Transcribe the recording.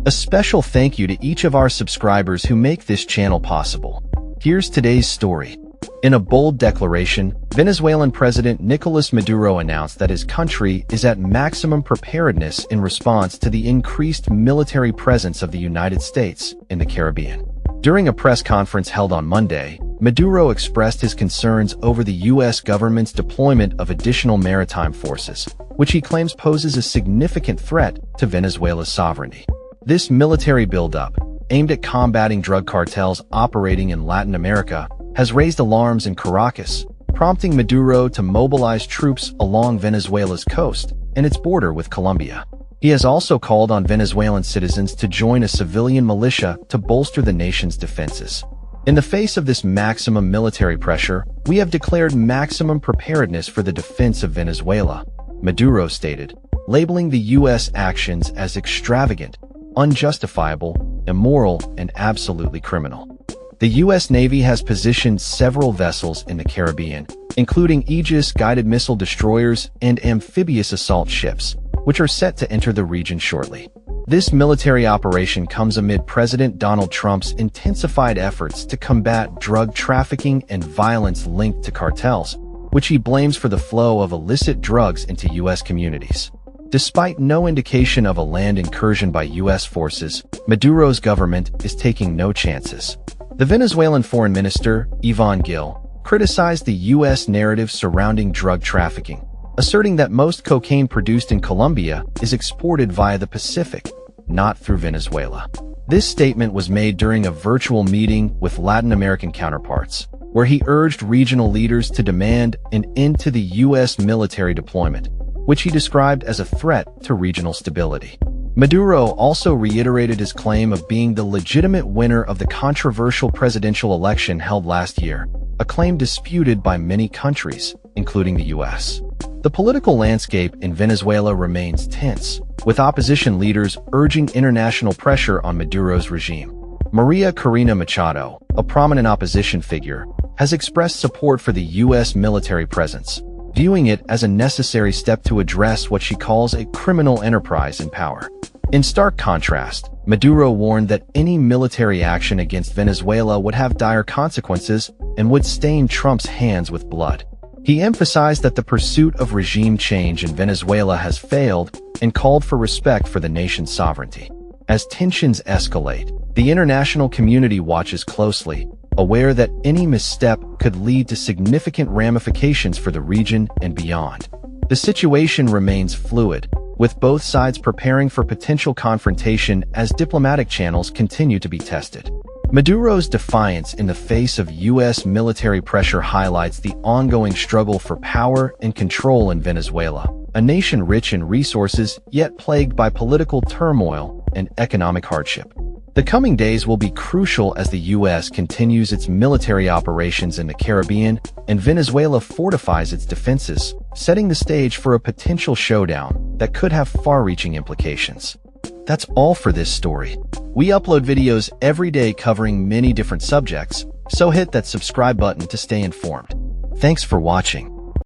A special thank you to each of our subscribers who make this channel possible. Here's today's story. In a bold declaration, Venezuelan President Nicolás Maduro announced that his country is at maximum preparedness in response to the increased military presence of the United States in the Caribbean. During a press conference held on Monday, Maduro expressed his concerns over the U.S. government's deployment of additional maritime forces, which he claims poses a significant threat to Venezuela's sovereignty. This military buildup, aimed at combating drug cartels operating in Latin America, has raised alarms in Caracas, prompting Maduro to mobilize troops along Venezuela's coast and its border with Colombia. He has also called on Venezuelan citizens to join a civilian militia to bolster the nation's defenses. In the face of this maximum military pressure, we have declared maximum preparedness for the defense of Venezuela, Maduro stated, labeling the U.S. actions as extravagant, unjustifiable, immoral, and absolutely criminal. The U.S. Navy has positioned several vessels in the Caribbean, including Aegis-guided missile destroyers and amphibious assault ships, which are set to enter the region shortly. This military operation comes amid President Donald Trump's intensified efforts to combat drug trafficking and violence linked to cartels, which he blames for the flow of illicit drugs into U.S. communities. Despite no indication of a land incursion by U.S. forces, Maduro's government is taking no chances. The Venezuelan Foreign Minister, Ivan Gil, criticized the U.S. narrative surrounding drug trafficking, asserting that most cocaine produced in Colombia is exported via the Pacific, not through Venezuela. This statement was made during a virtual meeting with Latin American counterparts, where he urged regional leaders to demand an end to the U.S. military deployment, which he described as a threat to regional stability. Maduro also reiterated his claim of being the legitimate winner of the controversial presidential election held last year, a claim disputed by many countries, including the U.S. The political landscape in Venezuela remains tense, with opposition leaders urging international pressure on Maduro's regime. Maria Corina Machado, a prominent opposition figure, has expressed support for the U.S. military presence, viewing it as a necessary step to address what she calls a criminal enterprise in power. In stark contrast, Maduro warned that any military action against Venezuela would have dire consequences and would stain Trump's hands with blood. He emphasized that the pursuit of regime change in Venezuela has failed and called for respect for the nation's sovereignty. As tensions escalate, the international community watches closely, aware that any misstep could lead to significant ramifications for the region and beyond. The situation remains fluid, with both sides preparing for potential confrontation as diplomatic channels continue to be tested. Maduro's defiance in the face of U.S. military pressure highlights the ongoing struggle for power and control in Venezuela, a nation rich in resources yet plagued by political turmoil and economic hardship. The coming days will be crucial as the U.S. continues its military operations in the Caribbean and Venezuela fortifies its defenses, setting the stage for a potential showdown that could have far-reaching implications. That's all for this story. We upload videos every day covering many different subjects, so hit that subscribe button to stay informed. Thanks for watching.